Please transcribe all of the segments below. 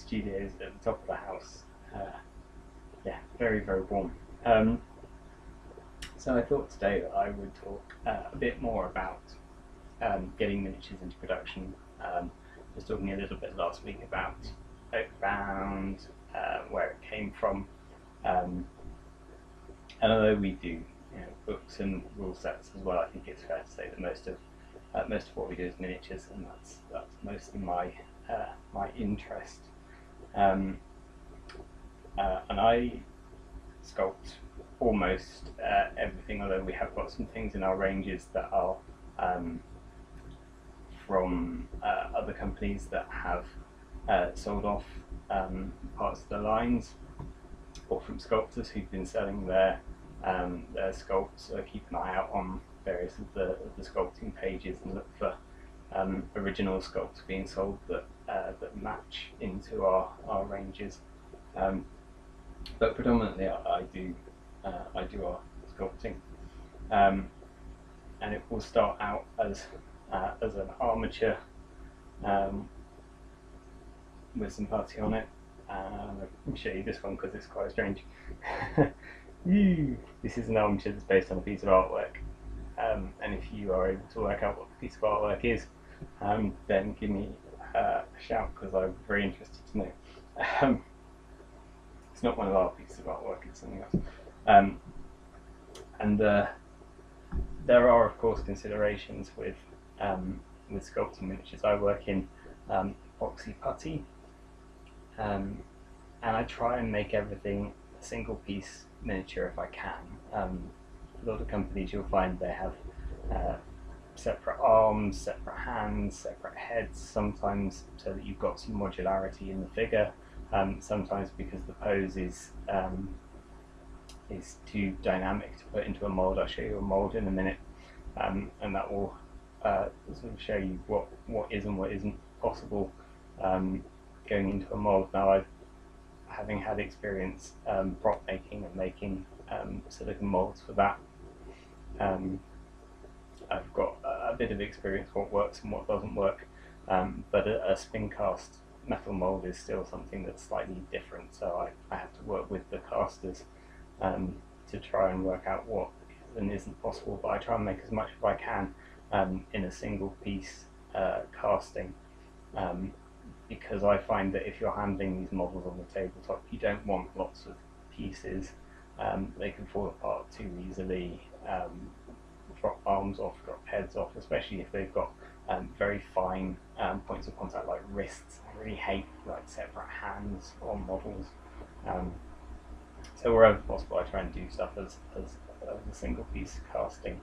studios at the top of the house. Yeah, very, very warm. So I thought today that I would talk a bit more about getting miniatures into production. Just talking a little bit last week about Oakbound, where it came from, and although we do books and rule sets as well, I think it's fair to say that most of what we do is miniatures, and that's mostly my interest. And I sculpt almost everything, although we have got some things in our ranges that are from other companies that have sold off parts of the lines, or from sculptors who've been selling their sculpts. So keep an eye out on various of the sculpting pages and look for original sculpts being sold that match into our ranges. But predominantly I do our sculpting, and it will start out as an armature with some putty on it. Let me show you this one because it's quite strange. This is an armature that's based on a piece of artwork, and if you are able to work out what the piece of artwork is, then give me a shout, because I'm very interested to know. It's not one of our pieces of artwork, it's something else. And there are, of course, considerations with sculpting miniatures. I work in epoxy putty, and I try and make everything a single piece miniature if I can. A lot of companies, you'll find they have separate arms, separate hands, separate heads, sometimes so that you've got some modularity in the figure, sometimes because the pose is too dynamic to put into a mould. I'll show you a mould in a minute, and that will sort of show you what is and what isn't possible going into a mould. Now, having had experience prop making and making silicone moulds for that, I've got a bit of experience what works and what doesn't work, but a spin cast metal mould is still something that's slightly different, so I have to work with the casters to try and work out what is and isn't possible, but I try and make as much as I can in a single piece casting, because I find that if you're handling these models on the tabletop, you don't want lots of pieces. They can fall apart too easily, drop arms off, drop heads off, especially if they've got very fine points of contact like wrists. I really hate like separate hands on models. So wherever possible, I try and do stuff as a single piece casting.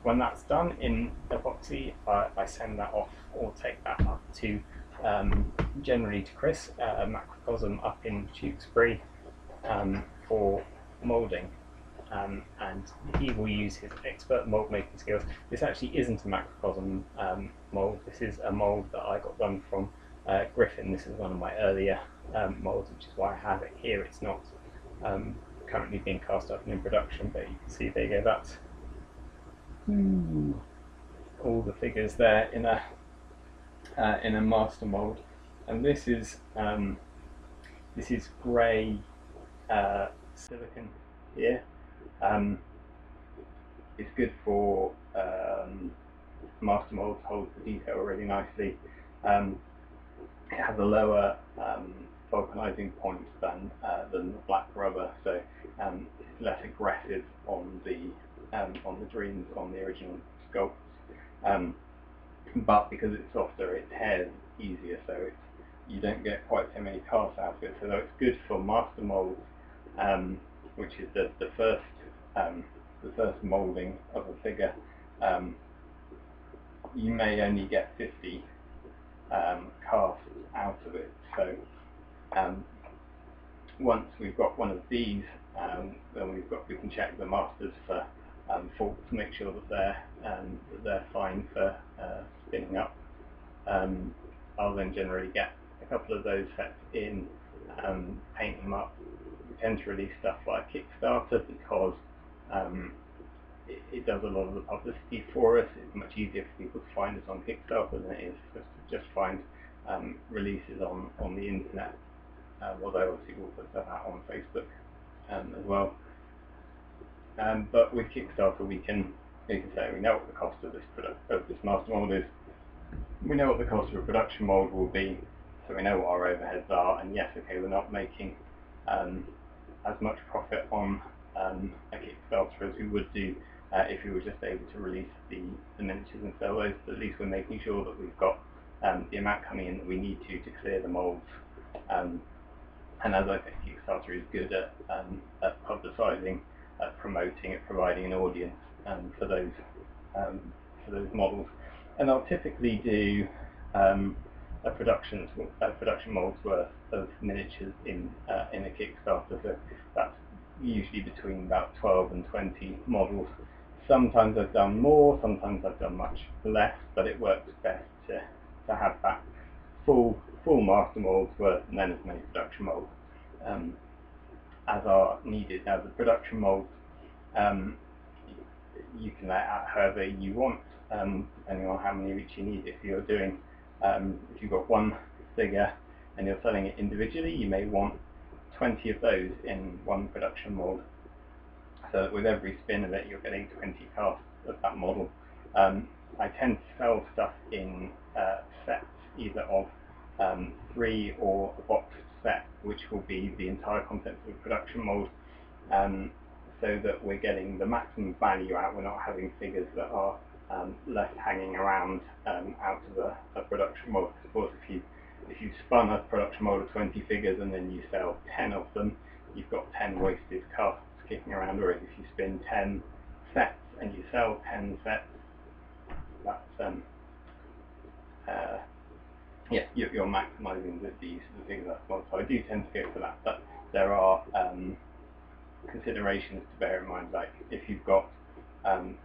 When that's done in epoxy, I send that off or take that up to generally to Chris, Macrocosm up in Tewkesbury, for moulding, and he will use his expert mould making skills. This actually isn't a Macrocosm mould. This is a mould that I got done from Griffin. This is one of my earlier moulds, which is why I have it here. It's not currently being cast up and in production, but you can see there you go. That's all the figures there in a master mould, and this is grey silicon here. It's good for master mould, holds the detail really nicely. It has a lower vulcanizing point than the black rubber, so it's less aggressive on the dreams on the original sculpts. But because it's softer, it tears easier, so you don't get quite so many casts out of it. So it's good for master molds, which is the first moulding of a figure. You may only get 50 casts out of it. So once we've got one of these, then we can check the masters for faults, to make sure that they're fine for spinning up. I'll then generally get a couple of those sets in, paint them up. We tend to release stuff via Kickstarter because it does a lot of the publicity for us. It's much easier for people to find us on Kickstarter than it is to just find releases on the internet, although obviously we'll put stuff out on Facebook as well. But with Kickstarter, we can say we know what the cost of this master mold is. We know what the cost of a production mold will be, so we know what our overheads are. And yes, okay, we're not making as much profit on a Kickstarter as we would do if we were just able to release the miniatures and sell those. But at least we're making sure that we've got the amount coming in that we need to clear the molds. And as I think Kickstarter is good at publicising, at promoting, at providing an audience for those models. And I'll typically do a production mold's worth of miniatures in a Kickstarter. So that's usually between about 12 and 20 models. Sometimes I've done more, sometimes I've done much less, but it works best to have that full master mold's worth and then as many production molds as are needed. Now the production molds you can lay out however you want, depending on how many of each you need. If you're doing, if you've got one figure and you're selling it individually, you may want 20 of those in one production mold, so that with every spin of it you're getting 20 casts of that model. I tend to sell stuff in sets, either of 3 or a boxed set, which will be the entire contents of the production mold, so that we're getting the maximum value out. We're not having figures that are left hanging around out of a production mold. Of course, if you spun a production mold of 20 figures and then you sell 10 of them, you've got 10 wasted casts kicking around. Whereas if you spin 10 sets and you sell 10 sets, that's yeah, you're maximising the use of the figures that's mod. So I do tend to go for that, but there are considerations to bear in mind. Like if you've got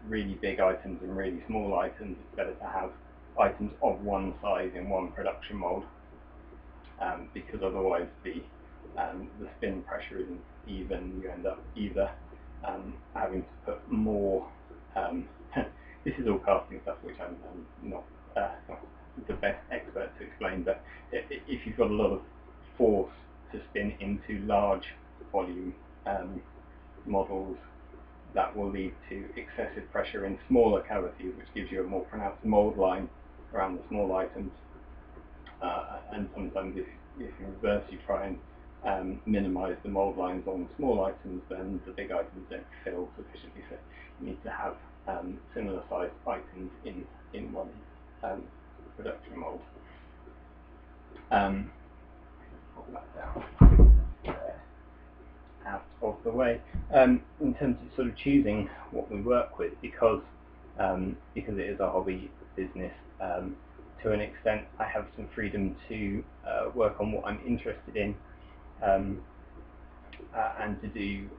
really big items and really small items, it's better to have items of one size in one production mold, because otherwise the spin pressure isn't even. You end up either having to put more. This is all casting stuff, which I'm not the best expert to explain, but if you've got a lot of force to spin into large volume models, that will lead to excessive pressure in smaller cavities, which gives you a more pronounced mold line around the small items. And sometimes if in reverse you try and minimise the mold lines on small items, then the big items don't fill sufficiently. So you need to have similar sized items in one production mold. Put that down out of the way. In terms of sort of choosing what we work with, because it is a hobby business, to an extent I have some freedom to work on what I'm interested in, and to do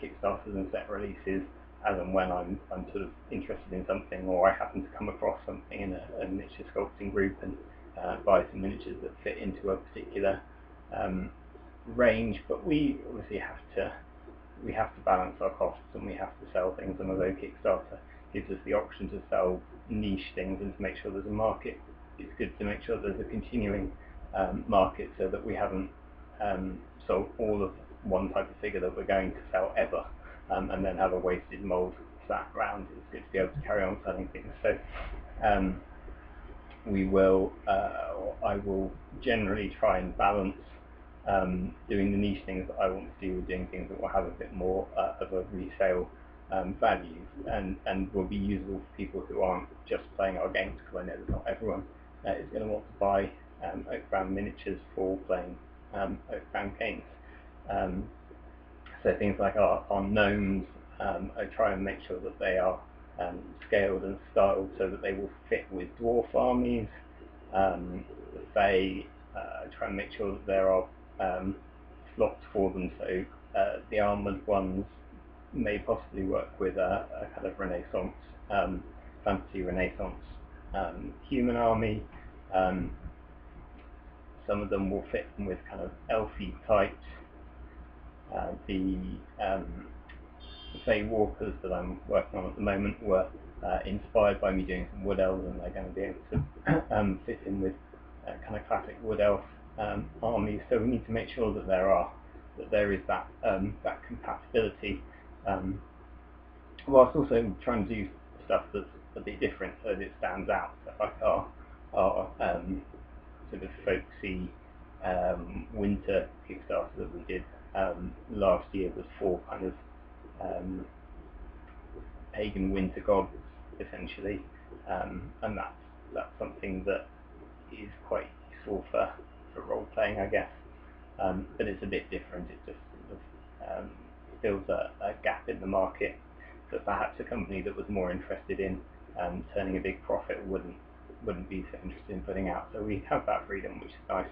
Kickstarters and set releases as and when I'm sort of interested in something, or I happen to come across something in a miniature sculpting group and buy some miniatures that fit into a particular range. But we obviously have to balance our costs, and we have to sell things. And although Kickstarter gives us the option to sell niche things and to make sure there's a market, it's good to make sure there's a continuing market, so that we haven't sold all of one type of figure that we're going to sell ever, and then have a wasted mold sat around. It's good to be able to carry on selling things. So I will generally try and balance doing the niche things that I want to do with doing things that will have a bit more of a resale value, and will be usable for people who aren't just playing our games, because I know that not everyone is going to want to buy Oakbound miniatures for playing Oakbound games. So things like our Gnomes, I try and make sure that they are scaled and styled so that they will fit with dwarf armies. They try and make sure that there are slots for them, so the armoured ones may possibly work with a kind of Renaissance, fantasy Renaissance human army. Some of them will fit with kind of elfy types. The Fey Walkers that I'm working on at the moment were inspired by me doing some wood elves, and they're going to be able to fit in with kind of classic wood elf armies. So we need to make sure that there is that compatibility, whilst also trying to do stuff that's a bit different so that it stands out. So like our sort of folksy winter Kickstarter that we did last year was for kind of pagan winter gods essentially, and that's something that is quite useful for role playing, I guess. But it's a bit different. It just sort of fills a gap in the market that perhaps a company that was more interested in turning a big profit wouldn't be so interested in putting out. So we have that freedom, which is nice,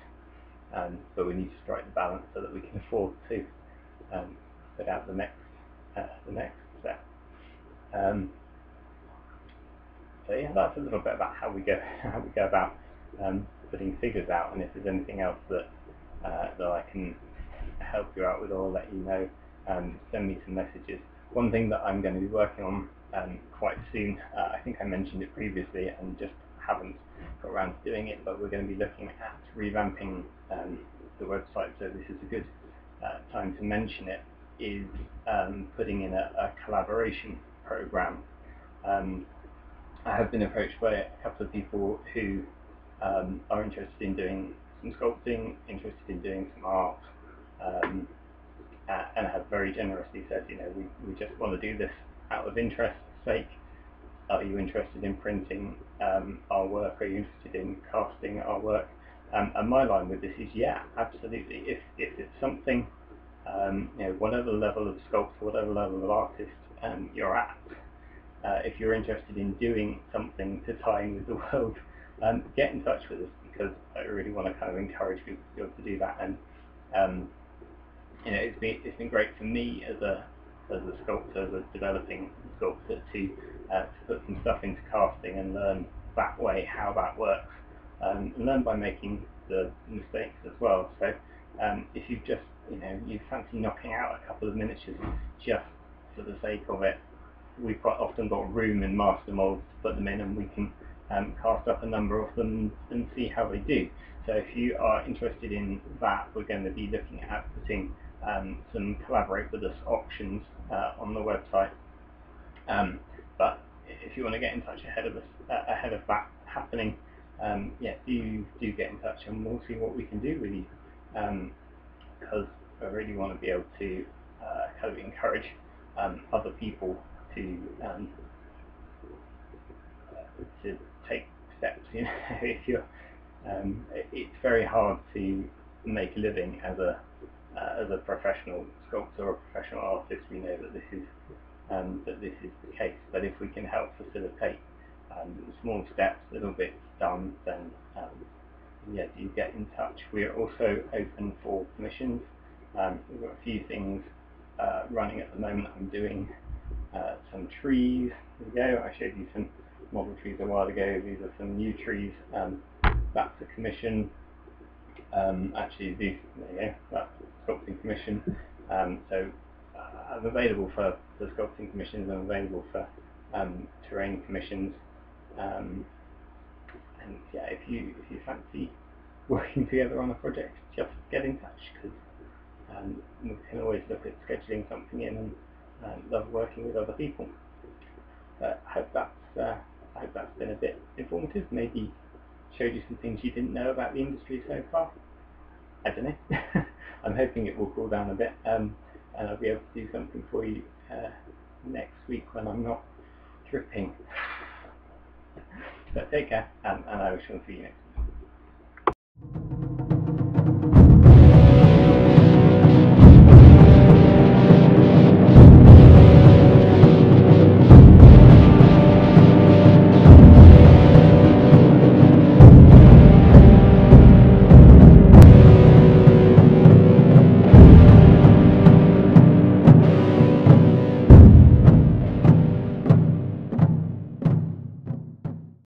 but we need to strike the balance so that we can afford to put out the next step. So yeah, that's a little bit about how we go about putting figures out. And if there's anything else that I can help you out with or let you know, send me some messages. One thing that I'm going to be working on quite soon, I think I mentioned it previously and just haven't got around to doing it, but we're going to be looking at revamping the website, so this is a good time to mention it, is putting in a collaboration program. I have been approached by a couple of people who are interested in doing some sculpting, interested in doing some art, and have very generously said, you know, we just want to do this out of interest sake. Are you interested in printing our work? Are you interested in casting our work? And my line with this is, yeah, absolutely. If it's something, you know, whatever level of sculptor, whatever level of artist you're at, if you're interested in doing something to tie in with the world, get in touch with us, because I really want to kind of encourage people to be able to do that. And you know, it's been great for me as a sculptor, as a developing sculptor, to put some stuff into casting and learn that way how that works, and learn by making the mistakes as well. So if you just, you know, you fancy knocking out a couple of miniatures just for the sake of it, we've quite often got room in master molds to put them in, and we can cast up a number of them and see how they do. So if you are interested in that, we're going to be looking at putting some collaborate with us options on the website. But if you want to get in touch ahead of that happening, yeah, do get in touch, and we'll see what we can do with you. Because I really want to be able to kind of encourage other people to take steps. You know, if you're, it's very hard to make a living as a professional sculptor or professional artist. We know that this is the case. But if we can help facilitate small steps, little bits done, then yeah, do get in touch. We are also open for commissions. We've got a few things running at the moment. I'm doing some trees. There we go. I showed you some model trees a while ago. These are some new trees. That's a commission. Actually, there you go. That's Sculpting Commission. So I'm available for the Sculpting Commissions. I'm available for terrain commissions. And yeah, if you fancy working together on a project, just get in touch, because we can always look at scheduling something in, and love working with other people. But I hope that's been a bit informative. Maybe showed you some things you didn't know about the industry so far. I don't know. I'm hoping it will cool down a bit, and I'll be able to do something for you next week when I'm not dripping. So take care, and I shall see you next week.